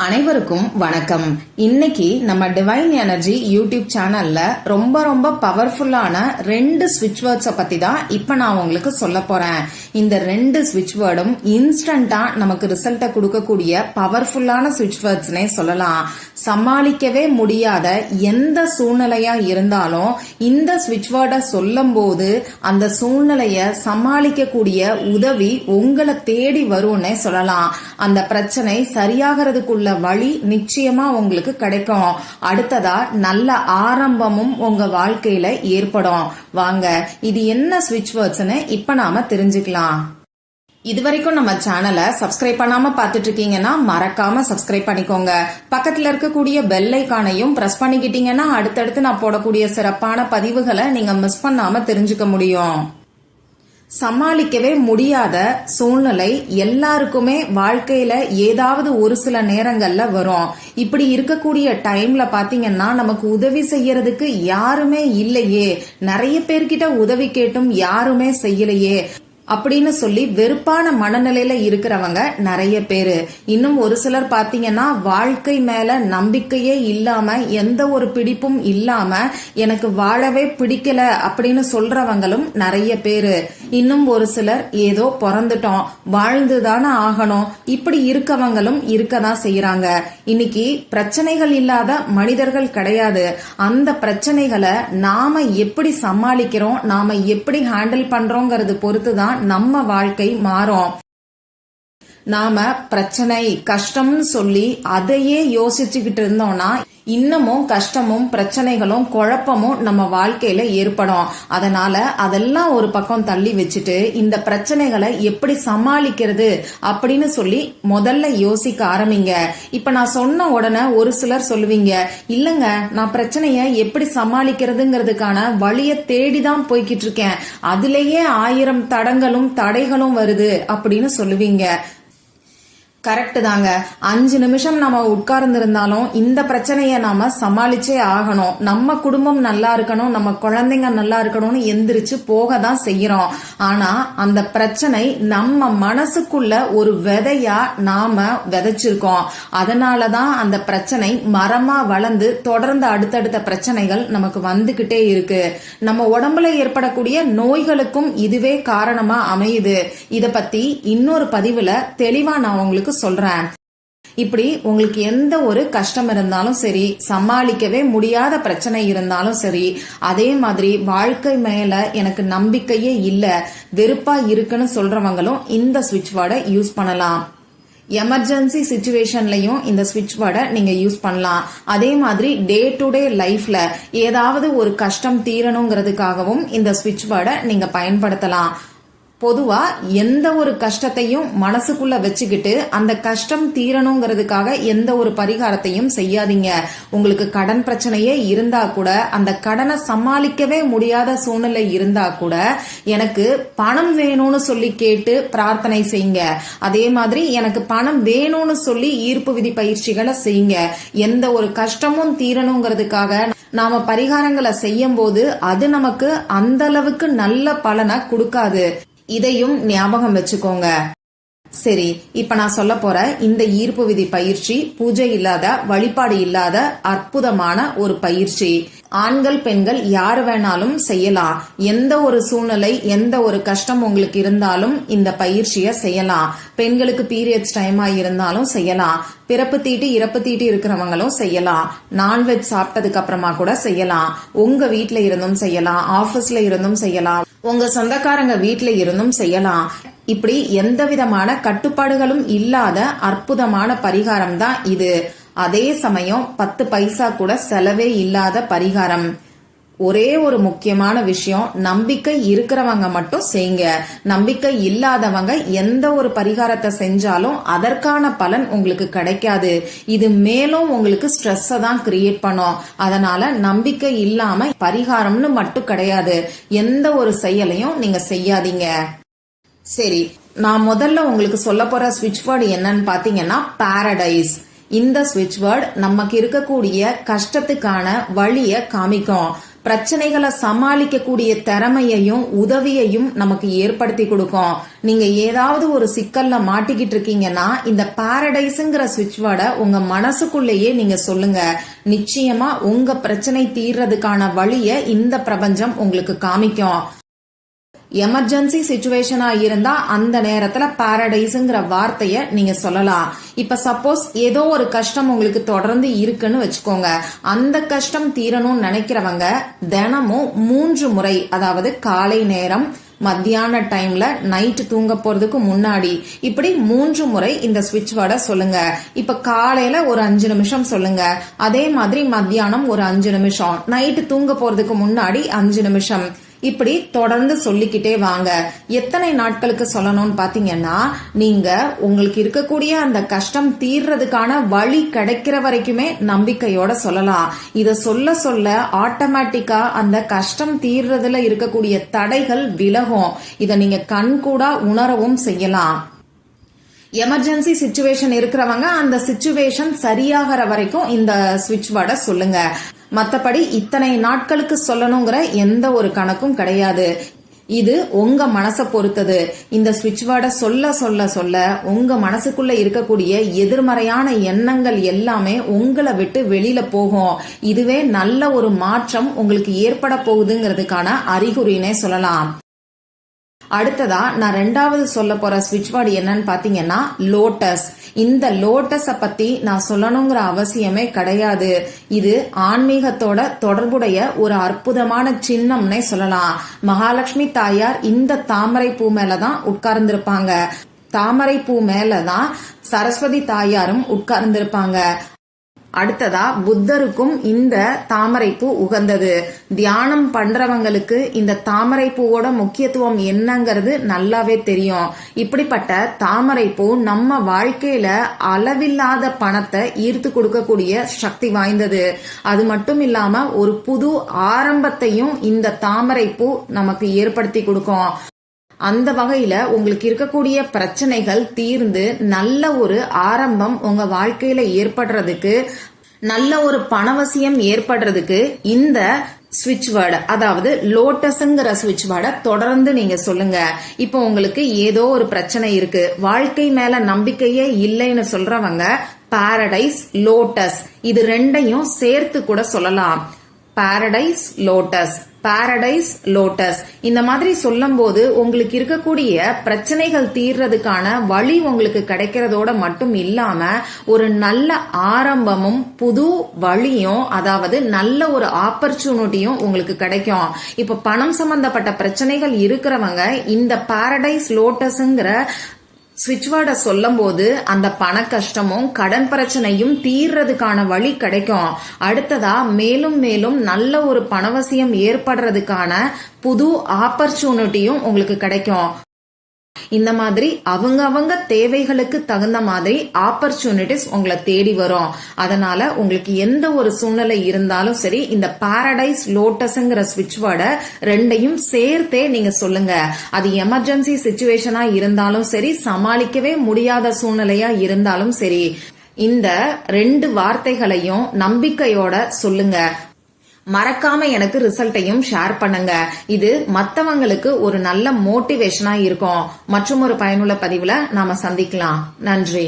அனைவருக்கும் வணக்கம். இன்னைக்கு நம்ம டிவைன் எனர்ஜி யூடியூப் சேனல்ல ரொம்ப பவர்ஃபுல்லான 2 ஸ்விட்ச் வேர்ட்ஸ பத்தி தான் இப்ப நான் உங்களுக்கு சொல்ல போறேன். இந்த 2 ஸ்விட்ச் வேர்டும் இன்ஸ்டன்டா நமக்கு ரிசல்ட்ட கொடுக்கக்கூடிய பவர்ஃபுல்லான ஸ்விட்ச் வேர்ட்ஸ்னே சொல்லலாம். சமாளிக்கவே முடியாத எந்த சூழ்நிலையா இருந்தாலும் இந்த ஸ்விட்ச் வேர்டை சொல்லும் போது அந்த சூழ்நிலைய சமாளிக்க கூடிய உதவி உங்களை தேடி வரும்னே சொல்லலாம். அந்த பிரச்சனை சரியாகிறதுக்குள்ள வழி நிச்சயமா உங்களுக்கு கிடைக்கும். அடுத்ததா நல்ல ஆரம்பமும் உங்க வாழ்க்கையில ஏற்படும். வாங்க, இது என்ன ஸ்விட்ச் வேர்ட்ஸ்னு இப்ப நாம தெரிஞ்சுக்கலாம். இதுவரைக்கும் நம்ம சேனலை சப்ஸ்கிரைப் பண்ணாம பாத்துட்டு இருக்கீங்கன்னா மறக்காம சப்ஸ்கிரைப் பண்ணிக்கோங்க. பக்கத்துல இருக்கக்கூடிய பெல் ஐகானையும் பிரஸ் பண்ணிக்கிட்டீங்கன்னா அடுத்தடுத்து நான் போடக்கூடிய சிறப்பான பதிவுகளை நீங்க மிஸ் பண்ணாம தெரிஞ்சுக்க முடியும். சமாளிக்கவே முடியாத சூழ்நிலை எல்லாருக்குமே வாழ்க்கையில ஏதாவது ஒரு சில நேரங்கள்ல வரும். இப்படி இருக்கக்கூடிய டைம்ல பாத்தீங்கன்னா நமக்கு உதவி செய்யறதுக்கு யாருமே இல்லையே, நிறைய பேர்கிட்ட உதவி கேட்டும் யாருமே செய்யலையே அப்படின்னு சொல்லி வெறுப்பான மனநிலையில இருக்கிறவங்க நிறைய பேரு. இன்னும் ஒரு சிலர் பாத்தீங்கன்னா வாழ்க்கை மேல நம்பிக்கையே இல்லாம எந்த ஒரு பிடிப்பும் இல்லாம எனக்கு வாழவே பிடிக்கல அப்படின்னு சொல்றவங்களும் நிறைய பேரு. இன்னும் ஒரு சிலர் ஏதோ பிறந்துட்டோம் வாழ்ந்துதானே ஆகணும் இப்படி இருக்கவங்களும் இருக்கதான் செய்யறாங்க. இன்னைக்கு பிரச்சனைகள் இல்லாத மனிதர்கள் கிடையாது. அந்த பிரச்சனைகளை நாம எப்படி சமாளிக்கிறோம், நாம எப்படி ஹேண்டில் பண்றோங்கிறது பொறுத்துதான் நம்ம வாழ்க்கை மாறும். நாம பிரச்சனை கஷ்டம்னு சொல்லி அதையே யோசிச்சுக்கிட்டு இருந்தோம்னா இன்னமும் கஷ்டமும் பிரச்சனைகளும் குழப்பமும் நம்ம வாழ்க்கையில ஏற்படும். அதனால அதெல்லாம் ஒரு பக்கம் தள்ளி வச்சுட்டு இந்த பிரச்சனைகளை எப்படி சமாளிக்கிறது அப்படின்னு சொல்லி முதல்ல யோசிக்க ஆரம்பிங்க. இப்ப நான் சொன்ன உடனே ஒரு சிலர் சொல்லுவீங்க, இல்லங்க நான் பிரச்சனைய எப்படி சமாளிக்கிறதுங்கிறதுக்கான வழிய தேடிதான் போய்கிட்டு இருக்கேன், அதுலயே 1000 தடங்களும் தடைகளும் வருது அப்படின்னு சொல்லுவீங்க. கரெக்ட் தாங்க. 5 நிமிஷம் நம்ம உட்கார்ந்து இருந்தாலும் இந்த பிரச்சனைய நாம சமாளிச்சே ஆகணும். நம்ம குடும்பம் நல்லா இருக்கணும், நம்ம குழந்தைங்க நல்லா இருக்கணும்னு எந்திரிச்சு போக தான் செய்யறோம். ஆனா அந்த பிரச்சனை நம்ம மனசுக்குள்ள ஒரு விதையா நாம விதைச்சிருக்கோம். அதனாலதான் அந்த பிரச்சனை மரமா வளர்ந்து தொடர்ந்து அடுத்தடுத்த பிரச்சனைகள் நமக்கு வந்துகிட்டே இருக்கு. நம்ம உடம்புல ஏற்படக்கூடிய நோய்களுக்கும் இதுவே காரணமா அமையுது. இத பத்தி இன்னொரு பதிவுல தெளிவா நான் உங்களுக்கு சொல்றேன். இப்படி உங்களுக்கு எந்த ஒரு கஷ்டம் இருந்தாலும் சரி, சமாளிக்கவே முடியாத பிரச்சனை இருந்தாலும் சரி, அதே மாதிரி வாழ்க்கை மேல எனக்கு நம்பிக்கையே இல்ல வெறுப்பா இருக்குன்னு சொல்றவங்களும் இந்த ஸ்விட்ச் வேர்டை யூஸ் பண்ணலாம். எமர்ஜென்சி சிச்சுவேஷன்லயும் இந்த ஸ்விட்ச் வேர்டை நீங்க யூஸ் பண்ணலாம். அதே மாதிரி டே டு டே லைஃப்ல ஏதாவது ஒரு கஷ்டம் தீரணுங்கிறதுக்காகவும் இந்த ஸ்விட்ச் வேர்டை நீங்க பயன்படுத்தலாம். பொதுவா எந்த ஒரு கஷ்டத்தையும் மனசுக்குள்ள வச்சுக்கிட்டு அந்த கஷ்டம் தீரணுங்கிறதுக்காக எந்த ஒரு பரிகாரத்தையும் செய்யாதீங்க. உங்களுக்கு கடன் பிரச்சனையே இருந்தா கூட, அந்த கடனை சமாளிக்கவே முடியாத சூழ்நிலை இருந்தா கூட எனக்கு பணம் வேணும்னு சொல்லி கேட்டு பிரார்த்தனை செய்யுங்க. அதே மாதிரி எனக்கு பணம் வேணும்னு சொல்லி ஈர்ப்பு விதி பயிற்சிகளை செய்யுங்க. எந்த ஒரு கஷ்டமும் தீரணுங்கிறதுக்காக நாம பரிகாரங்களை செய்யும் போது அது நமக்கு அந்த அளவுக்கு நல்ல பலனை கொடுக்காது. இதையும் ஞாபகம் வச்சுக்கோங்க. சரி, இப்ப நான் சொல்ல போற இந்த ஈர்ப்பு விதி பயிற்சி பூஜை இல்லாத, வழிபாடு இல்லாத அற்புதமான ஒரு பயிற்சி. ஆண்கள் பெண்கள் யார் வேணாலும் செய்யலாம். எந்த ஒரு சூழ்நிலை எந்த ஒரு கஷ்டம் உங்களுக்கு இருந்தாலும் இந்த பயிற்சிய செய்யலாம். பெண்களுக்கு பீரியட்ஸ் டைமா இருந்தாலும் செய்யலாம். பிறப்பு தீட்டு இறப்பு தீட்டு இருக்கிறவங்களும் செய்யலாம். நான்வெஜ் சாப்பிட்டதுக்கு அப்புறமா கூட செய்யலாம். உங்க வீட்ல இருந்தும் செய்யலாம், ஆபீஸ்ல இருந்தும் செய்யலாம், உங்க சொந்தக்காரங்க வீட்ல இருந்தும் செய்யலாம். இப்படி எந்த விதமான கட்டுப்பாடுகளும் இல்லாத அற்புதமான பரிகாரம் தான் இது. அதே சமயம் 10 பைசா கூட செலவே இல்லாத பரிகாரம். ஒரே ஒரு முக்கியமான விஷயம், நம்பிக்கை இருக்கிறவங்க மட்டும் செய்யுங்க. நம்பிக்கை இல்லாதவங்க எந்த ஒரு பரிகாரத்தை செஞ்சாலும் அதற்கான பலன் உங்களுக்கு கிடைக்காது. இது மேலும் உங்களுக்கு ஸ்ட்ரெஸ் தான் கிரியேட் பண்ணும். அதனால நம்பிக்கை இல்லாம பரிகாரம்னு மட்டும் கிடையாது, எந்த ஒரு செயலையும் நீங்க செய்யாதீங்க. சரி, நான் முதல்ல உங்களுக்கு சொல்ல போற ஸ்விட்ச் வேர்டு என்னன்னு பாத்தீங்கன்னா பாரடைஸ். இந்த ஸ்விட்ச் வேர்டு நமக்கு இருக்கக்கூடிய கஷ்டத்துக்கான வழிய காமிக்கும். பிரச்சனைகளை சமாளிக்கக்கூடிய திறமையையும் உதவியையும் நமக்கு ஏற்படுத்தி கொடுக்கும். நீங்க ஏதாவது ஒரு சிக்கல்ல மாட்டிக்கிட்டு இருக்கீங்கன்னா இந்த பாரடைஸ்ங்கிற ஸ்விட்ச் வேர்டை உங்க மனசுக்குள்ளேயே நீங்க சொல்லுங்க. நிச்சயமா உங்க பிரச்சனை தீர்றதுக்கான வழிய இந்த பிரபஞ்சம் உங்களுக்கு காமிக்கும். எமர்ஜென்சி சிச்சுவேஷனா இருந்தா அந்த நேரத்துல பாரடைஸ்ங்கிற வார்த்தைய நீங்க சொல்லலாம். இப்ப சப்போஸ் ஏதோ ஒரு கஷ்டம் உங்களுக்கு தொடர்ந்து இருக்குன்னு வச்சுக்கோங்க. அந்த கஷ்டம் தீரணும்னு நினைக்கிறவங்க தினமும் 3 முறை, அதாவது காலை நேரம், மத்தியான டைம்ல, நைட் தூங்க போறதுக்கு முன்னாடி, இப்படி 3 முறை இந்த ஸ்விட்ச் வேர்டை சொல்லுங்க. இப்ப காலையில ஒரு 5 நிமிஷம் சொல்லுங்க. அதே மாதிரி மத்தியானம் ஒரு 5 நிமிஷம், நைட்டு தூங்க போறதுக்கு முன்னாடி 5 நிமிஷம், இப்படி தொடர்ந்து சொல்லிக்கிட்டே வாங்க. எத்தனை நாட்களுக்கு சொல்லணும்னு பாத்தீங்கன்னா, நீங்க உங்களுக்கு இருக்கக்கூடிய அந்த கஷ்டம் தீர்றதுக்கான வழி கிடைக்கிற வரைக்குமே நம்பிக்கையோட சொல்லலாம். இத சொல்ல சொல்ல ஆட்டோமேட்டிக்கா அந்த கஷ்டம் தீர்றதுல இருக்கக்கூடிய தடைகள் விலகும். இத நீங்க கண்கூடா உணரவும் செய்யலாம். எமர்ஜென்சி சிச்சுவேஷன் இருக்கிறவங்க அந்த சிச்சுவேஷன் சரியாகிற வரைக்கும் இந்த ஸ்விட்ச் வேர்டை சொல்லுங்க. மத்தபடி இத்தனை நாட்களுக்கு சொல்லணுங்கிற எந்த ஒரு கணக்கும் கிடையாது. இது உங்க மனசை பொறுத்தது. இந்த ஸ்விட்ச் வேர்டை சொல்ல சொல்ல சொல்ல உங்க மனசுக்குள்ள இருக்கக்கூடிய எதிர்மறையான எண்ணங்கள் எல்லாமே உங்களை விட்டு வெளியில போகும். இதுவே நல்ல ஒரு மாற்றம் உங்களுக்கு ஏற்பட போகுதுங்கிறதுக்கான அறிகுறினே சொல்லலாம். அடுத்ததா நான் 2வது சொல்ல போற ஸ்விட்ச் வேர்டு என்னன்னு பாத்தீங்கன்னா லோட்டஸ். இந்த லோட்டஸ பத்தி நான் சொல்லணுங்கிற அவசியமே கிடையாது. இது ஆன்மீகத்தோட தொடர்புடைய ஒரு அற்புதமான சின்னம்னே சொல்லலாம். மகாலட்சுமி தாயார் இந்த தாமரை பூ மேலதான் உட்கார்ந்திருப்பாங்க. தாமரை பூ மேலதான் சரஸ்வதி தாயாரும் உட்கார்ந்திருப்பாங்க. அடுத்ததா புத்தருக்கும் இந்த தாமரைப்பூ உகந்தது. தியானம் பண்றவங்களுக்கு இந்த தாமரைப்பூவோட முக்கியத்துவம் என்னங்கிறது நல்லாவே தெரியும். இப்படிப்பட்ட தாமரைப்பூ நம்ம வாழ்க்கையில அளவில்லாத பணத்தை ஈர்த்து கொடுக்கக்கூடிய சக்தி வாய்ந்தது. அது மட்டும் இல்லாம ஒரு புது ஆரம்பத்தையும் இந்த தாமரைப்பூ நமக்கு ஏற்படுத்தி கொடுக்கும். அந்த வகையில உங்களுக்கு இருக்கக்கூடிய பிரச்சனைகள் தீர்ந்து நல்ல ஒரு ஆரம்பம் உங்க வாழ்க்கையில ஏற்படுறதுக்கு, நல்ல ஒரு பணவசியம் ஏற்படுறதுக்கு இந்த ஸ்விட்ச் வேர்டு, அதாவது லோட்டஸ்ங்கிற ஸ்விட்ச் வேர்டை தொடர்ந்து நீங்க சொல்லுங்க. இப்போ உங்களுக்கு ஏதோ ஒரு பிரச்சனை இருக்கு, வாழ்க்கை மேல நம்பிக்கையே இல்லைன்னு சொல்றவங்க பாரடைஸ், லோட்டஸ் இது ரெண்டையும் சேர்த்து கூட சொல்லலாம். பாரடைஸ், லோட்டஸ், பாரடைஸ், லோட்டஸ் இந்த மாதிரி சொல்லும் போது உங்களுக்கு இருக்கக்கூடிய பிரச்சனைகள் தீர்றதுக்கான வழி உங்களுக்கு கிடைக்கிறதோட மட்டும் இல்லாம ஒரு நல்ல ஆரம்பமும் புது வழியும், அதாவது நல்ல ஒரு ஆப்பர்ச்சுனிட்டியும் உங்களுக்கு கிடைக்கும். இப்ப பணம் சம்பந்தப்பட்ட பிரச்சனைகள் இருக்கிறவங்க இந்த பாரடைஸ், லோட்டஸ்ங்கிற ஸ்விட்ச் வேர்டை சொல்லும் போது அந்த பண கஷ்டமும் கடன் பிரச்சனையும் தீர்றதுக்கான வழி கிடைக்கும். அடுத்ததா மேலும் மேலும் நல்ல ஒரு பணவசியம் ஏற்படுறதுக்கான புது ஆப்பர்ச்சுனிட்டியும் உங்களுக்கு கிடைக்கும். இந்த மாதிரி அவங்க தேவைகளுக்கு தகுந்த மாதிரி ஆப்பர்ச்சுனிட்டிஸ் உங்களை தேடி வரும். அதனால உங்களுக்கு எந்த ஒரு சூழ்நிலை இருந்தாலும் சரி, இந்த பாரடைஸ், லோட்டஸ்ங்கிற ஸ்விட்ச் வேர்டை ரெண்டையும் சேர்த்தே நீங்க சொல்லுங்க. அது எமர்ஜென்சி சிச்சுவேஷனா இருந்தாலும் சரி, சமாளிக்கவே முடியாத சூழ்நிலையா இருந்தாலும் சரி, இந்த 2 வார்த்தைகளையும் நம்பிக்கையோட சொல்லுங்க. மறக்காம எனக்கு ரிசல்ட்டையும் ஷேர் பண்ணுங்க. இது மத்தவங்களுக்கு ஒரு நல்ல மோட்டிவேஷனா இருக்கும். மற்றும் ஒரு பயனுள்ள பதிவுல நாம சந்திக்கலாம். நன்றி.